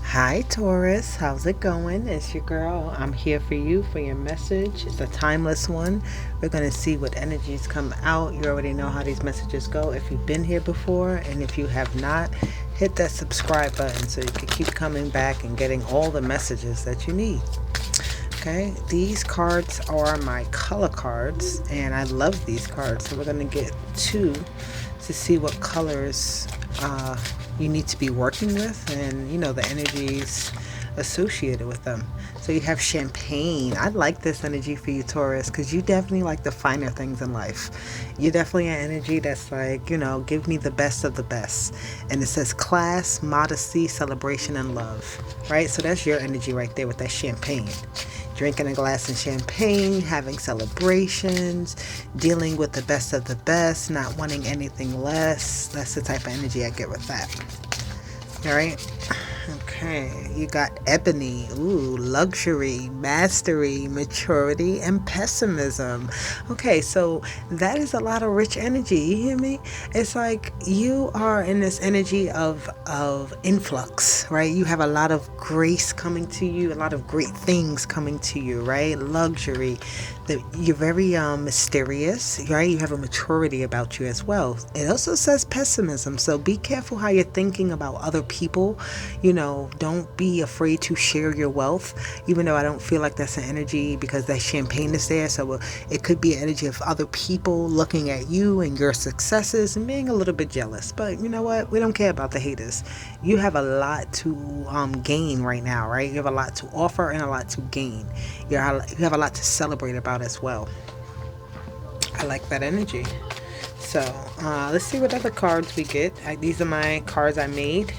Hi Taurus, how's it going? It's your girl. I'm here for you for your message. It's a timeless one. We're going to see what energies come out. You already know how these messages go if you've been here before, and if you have not, hit that subscribe button so you can keep coming back and getting all the messages that you need. Okay, these cards are my color cards, and I love these cards. So we're going to get two to see what colors you need to be working with, and the energies associated with them. So you have champagne. I like this energy for you, Taurus, because you definitely like the finer things in life. You're definitely an energy that's like, give me the best of the best. And it says class, modesty, celebration, and love. Right? So that's your energy right there with that champagne. Drinking a glass of champagne, having celebrations, dealing with the best of the best, not wanting anything less. That's the type of energy I get with that. All right. Okay, you got ebony, luxury, mastery, maturity, and pessimism. Okay, so that is a lot of rich energy. You hear me? It's like you are in this energy of influx, right? You have a lot of grace coming to you, a lot of great things coming to you, right? Luxury. You're very mysterious, right? You have a maturity about you as well. It also says pessimism, so be careful how you're thinking about other people. Don't be afraid to share your wealth, even though I don't feel like that's an energy because that champagne is there. So it could be an energy of other people looking at you and your successes and being a little bit jealous. But you know what? We don't care about the haters. You have a lot to gain right now, right? You have a lot to offer and a lot to gain. You have a lot to celebrate about as well. I like that energy. So let's see what other cards we get. These are my cards I made.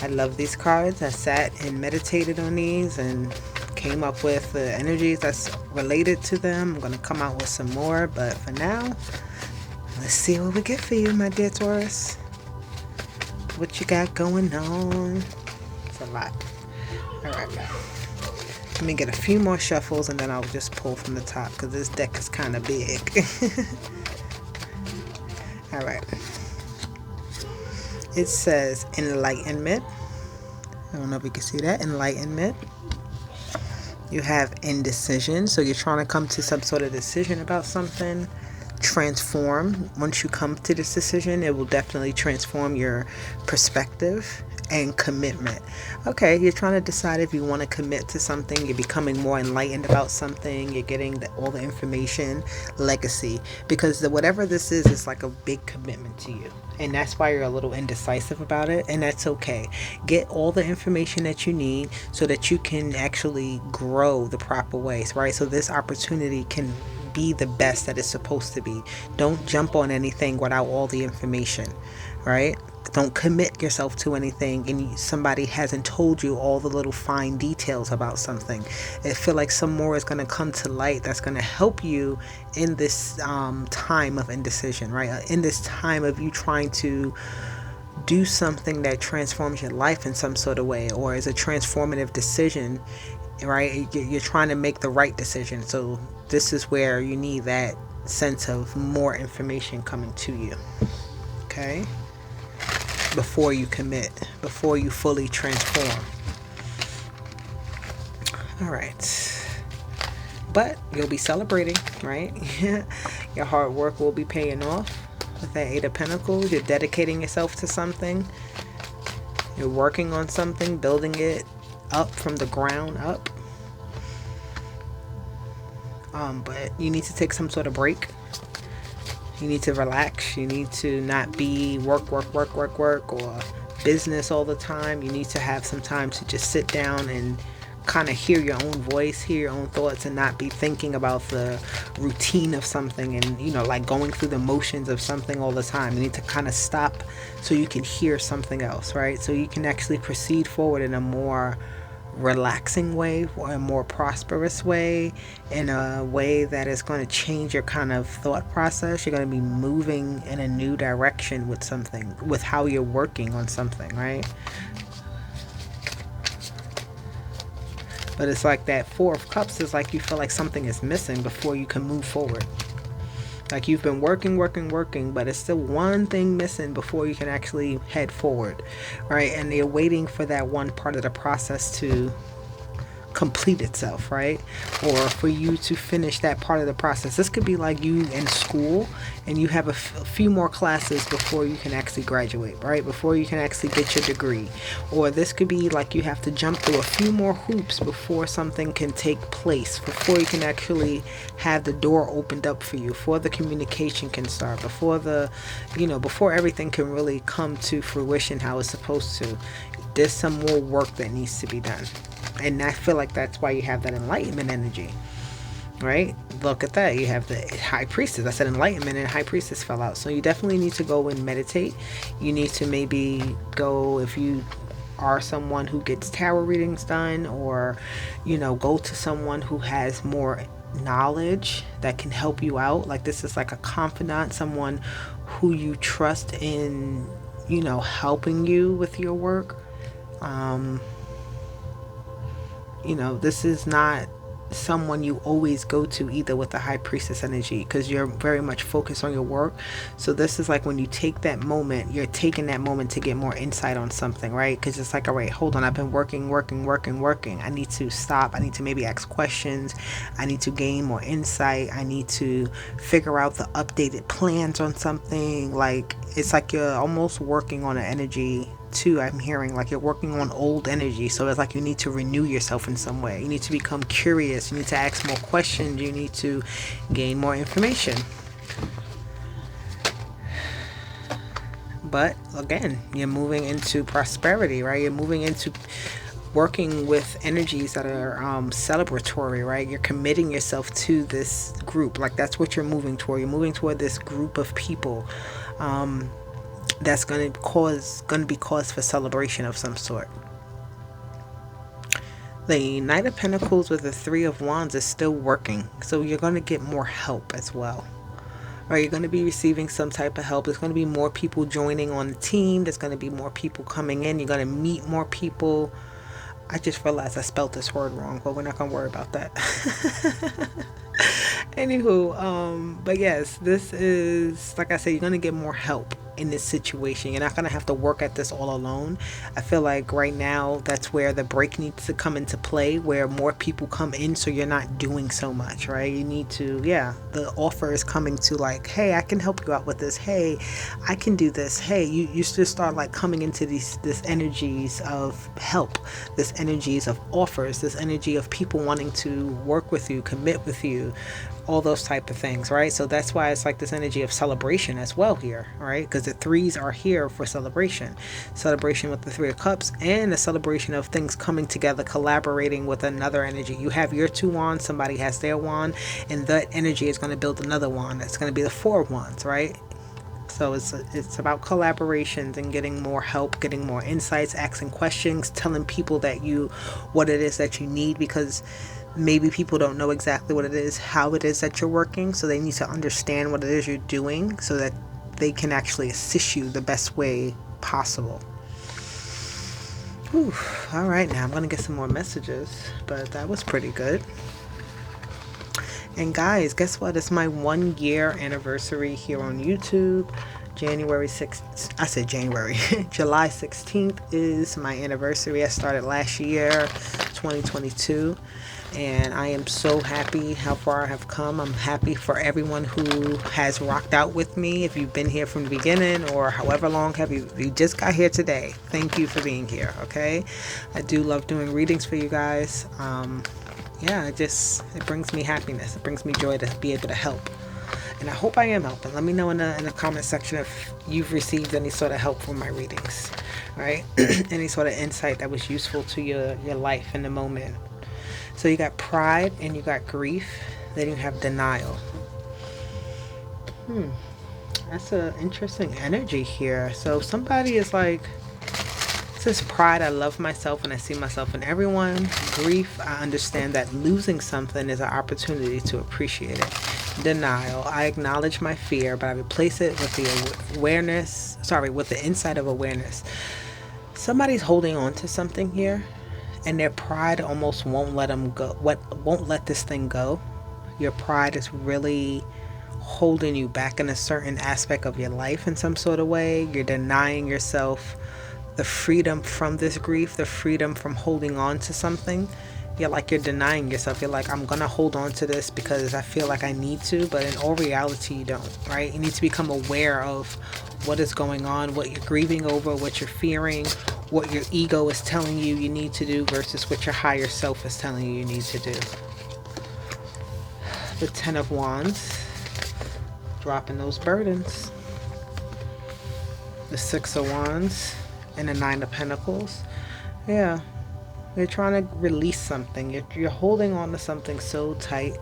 I love these cards. I sat and meditated on these and came up with the energies that's related to them. I'm going to come out with some more, but for now, let's see what we get for you, my dear Taurus. What you got going on? It's a lot. All right. Let me get a few more shuffles and then I'll just pull from the top because this deck is kind of big. All right. It says enlightenment. I don't know if you can see that. Enlightenment. You have indecision. So you're trying to come to some sort of decision about something. Transform. Once you come to this decision, it will definitely transform your perspective. And commitment. Okay, you're trying to decide if you want to commit to something. You're becoming more enlightened about something. You're getting all the information. Legacy. Because whatever this is, it's like a big commitment to you. And that's why you're a little indecisive about it. And that's okay. Get all the information that you need so that you can actually grow the proper ways, right? So this opportunity can be the best that it's supposed to be. Don't jump on anything without all the information, right? Don't commit yourself to anything and somebody hasn't told you all the little fine details about something. I feel like some more is going to come to light that's going to help you in this time of indecision, right? In this time of you trying to do something that transforms your life in some sort of way, or is a transformative decision, right? You're trying to make the right decision. So this is where you need that sense of more information coming to you. Okay? Before you commit, before you fully transform. All right. But you'll be celebrating, right? Your hard work will be paying off. With that Eight of Pentacles, you're dedicating yourself to something. You're working on something, building it up from the ground up. But you need to take some sort of break. You need to relax. You need to not be work, or business all the time. You need to have some time to just sit down and kind of hear your own voice, hear your own thoughts, and not be thinking about the routine of something and, like going through the motions of something all the time. You need to kind of stop so you can hear something else, right? So you can actually proceed forward in a more relaxing way, or a more prosperous way, in a way that is going to change your kind of thought process. You're going to be moving in a new direction with something, with how you're working on something, right? But it's like that Four of Cups is like you feel like something is missing before you can move forward. Like you've been working, but it's still one thing missing before you can actually head forward, right? And you're waiting for that one part of the process to complete itself, right? Or for you to finish that part of the process. This could be like you in school and you have a few more classes before you can actually graduate, right? Before you can actually get your degree. Or this could be like you have to jump through a few more hoops before something can take place, before you can actually have the door opened up for you, before the communication can start, before before everything can really come to fruition how it's supposed to. There's some more work that needs to be done. And I feel like that's why you have that enlightenment energy, right? Look at that. You have the high priestess. I said enlightenment and high priestess fell out. So you definitely need to go and meditate. You need to maybe go, if you are someone who gets tarot readings done, or, go to someone who has more knowledge that can help you out. Like this is like a confidant, someone who you trust in, helping you with your work. This is not someone you always go to either with the high priestess energy, because you're very much focused on your work. So this is like when you take that moment, you're taking that moment to get more insight on something, right? Because it's like, all right, hold on, I've been working. I need to stop. I need to maybe ask questions. I need to gain more insight. I need to figure out the updated plans on something. Like it's like you're almost working on an energy too. I'm hearing like you're working on old energy, so it's like you need to renew yourself in some way. You need to become curious. You need to ask more questions. You need to gain more information. But again, you're moving into prosperity, right? You're moving into working with energies that are celebratory, right? You're committing yourself to this group. Like that's what you're moving toward. You're moving toward this group of people that's going to be cause for celebration of some sort. The Knight of Pentacles with the Three of Wands is still working, so you're going to get more help as well. Right, you're going to be receiving some type of help. There's going to be more people joining on the team. There's going to be more people coming in. You're going to meet more people. I just realized I spelled this word wrong, but we're not going to worry about that. Anywho, but yes, this is, like I said, you're going to get more help in this situation. You're not going to have to work at this all alone. I feel like right now that's where the break needs to come into play, where more people come in so you're not doing so much, right? You need to, the offer is coming to like, hey, I can help you out with this. Hey, I can do this. Hey, you just start like coming into this energies of help, this energies of offers, this energy of people wanting to work with you, commit with you, all those type of things, right? So that's why it's like this energy of celebration as well here, right? Because the threes are here for celebration with the Three of Cups, and a celebration of things coming together, collaborating with another energy. You have your two wands, somebody has their wand, and that energy is going to build another wand. That's going to be the Four of Wands, right? So it's about collaborations and getting more help, getting more insights, asking questions, telling people what it is that you need, because maybe people don't know exactly what it is, how it is that you're working, so they need to understand what it is you're doing so that they can actually assist you the best way possible. Whew. All right, now I'm going to get some more messages, but that was pretty good. And guys, guess what? It's my 1 year anniversary here on YouTube. July 16th is my anniversary. I started last year, 2022. And I am so happy how far I have come. I'm happy for everyone who has rocked out with me. If you've been here from the beginning, or however long you just got here today, thank you for being here, okay? I do love doing readings for you guys. It brings me happiness. It brings me joy to be able to help. And I hope I am helping. Let me know in the comment section if you've received any sort of help from my readings, right? Any sort of insight that was useful to your life in the moment. So you got pride and you got grief. Then you have denial. That's an interesting energy here. So somebody is like, this pride, I love myself and I see myself in everyone. Grief, I understand that losing something is an opportunity to appreciate it. Denial, I acknowledge my fear, but I replace it with with the insight of awareness. Somebody's holding on to something here, and their pride almost won't let them go. Won't let this thing go. Your pride is really holding you back in a certain aspect of your life in some sort of way. You're denying yourself the freedom from this grief, the freedom from holding on to something. You're denying yourself. You're like, I'm gonna hold on to this because I feel like I need to, but in all reality you don't, right? You need to become aware of what is going on, what you're grieving over, what you're fearing, what your ego is telling you you need to do versus what your higher self is telling you you need to do. The Ten of Wands, dropping those burdens. The Six of Wands and the Nine of Pentacles. Yeah, you're trying to release something. You're holding on to something so tight,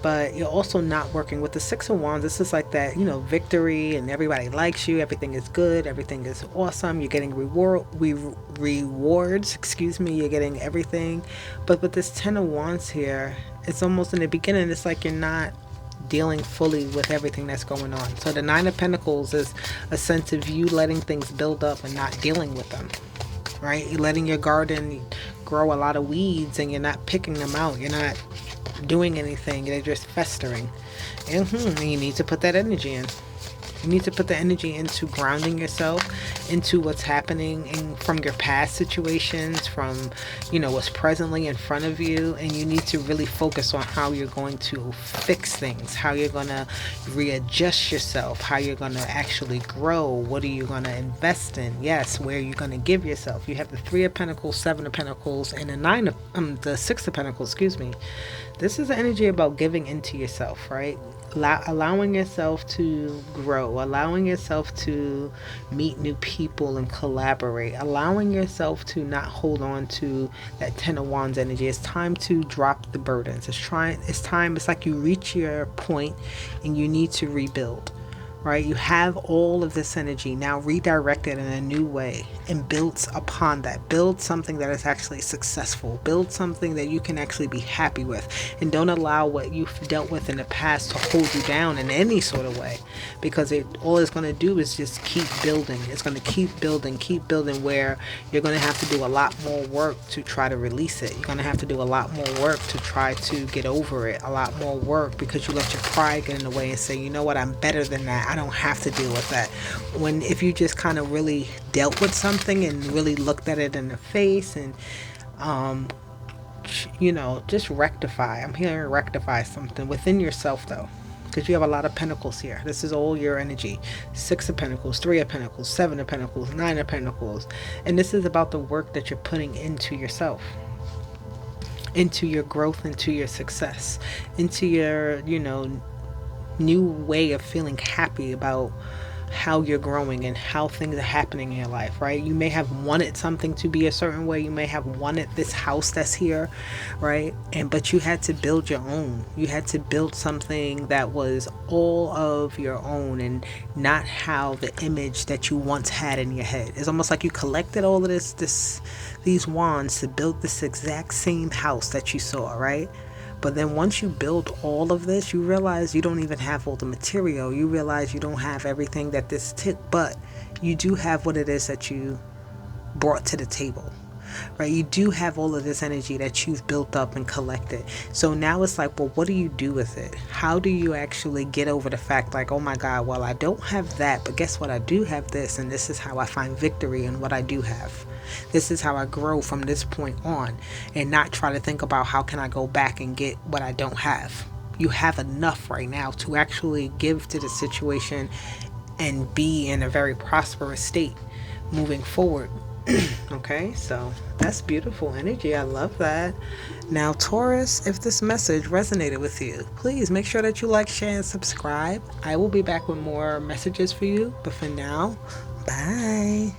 but you're also not working with the Six of Wands. This is like that, victory, and everybody likes you. Everything is good. Everything is awesome. You're getting rewards. Excuse me. You're getting everything. But with this Ten of Wands here, it's almost in the beginning, it's like you're not dealing fully with everything that's going on. So the Nine of Pentacles is a sense of you letting things build up and not dealing with them, right? You're letting your garden grow a lot of weeds and you're not picking them out. You're not doing anything. They're just festering. And you need to put that energy in. You need to put the energy into grounding yourself, into what's happening from your past situations, from, what's presently in front of you. And you need to really focus on how you're going to fix things, how you're going to readjust yourself, how you're going to actually grow. What are you going to invest in? Yes, where you're going to give yourself. You have the Three of Pentacles, Seven of Pentacles, and the Six of Pentacles, excuse me. This is the energy about giving into yourself, right? Allowing yourself to grow, allowing yourself to meet new people and collaborate, allowing yourself to not hold on to that Ten of Wands energy. It's time to drop the burdens. It's like you reach your point and you need to rebuild, right? You have all of this energy. Now redirect it in a new way and build upon that. Build something that is actually successful. Build something that you can actually be happy with. And don't allow what you've dealt with in the past to hold you down in any sort of way. Because all it's going to do is just keep building. It's going to keep building where you're going to have to do a lot more work to try to release it. You're going to have to do a lot more work to try to get over it. A lot more work because you let your pride get in the way and say, you know what, I'm better than that. I don't have to deal with that. If you just kind of really dealt with something and really looked at it in the face and just rectify. I'm hearing rectify something within yourself though, because you have a lot of pentacles here. This is all your energy. Six of Pentacles, Three of Pentacles, Seven of Pentacles, Nine of Pentacles. And this is about the work that you're putting into yourself, into your growth, into your success, into your new way of feeling happy about how you're growing and how things are happening in your life, right? You may have wanted something to be a certain way. You may have wanted this house that's here, right? But you had to build your own. You had to build something that was all of your own and not how the image that you once had in your head. It's almost like you collected all of these wands to build this exact same house that you saw, right? But then once you build all of this, you realize you don't even have all the material. You realize you don't have everything that this took, but you do have what it is that you brought to the table, right? You do have all of this energy that you've built up and collected. So now it's like, well, what do you do with it? How do you actually get over the fact like, oh my God, well, I don't have that, but guess what? I do have this, and this is how I find victory in what I do have. This is how I grow from this point on, and not try to think about how can I go back and get what I don't have. You have enough right now to actually give to the situation and be in a very prosperous state moving forward. Okay, so that's beautiful energy. I love that. Now, Taurus, if this message resonated with you, please make sure that you like, share, and subscribe. I will be back with more messages for you, but for now, bye.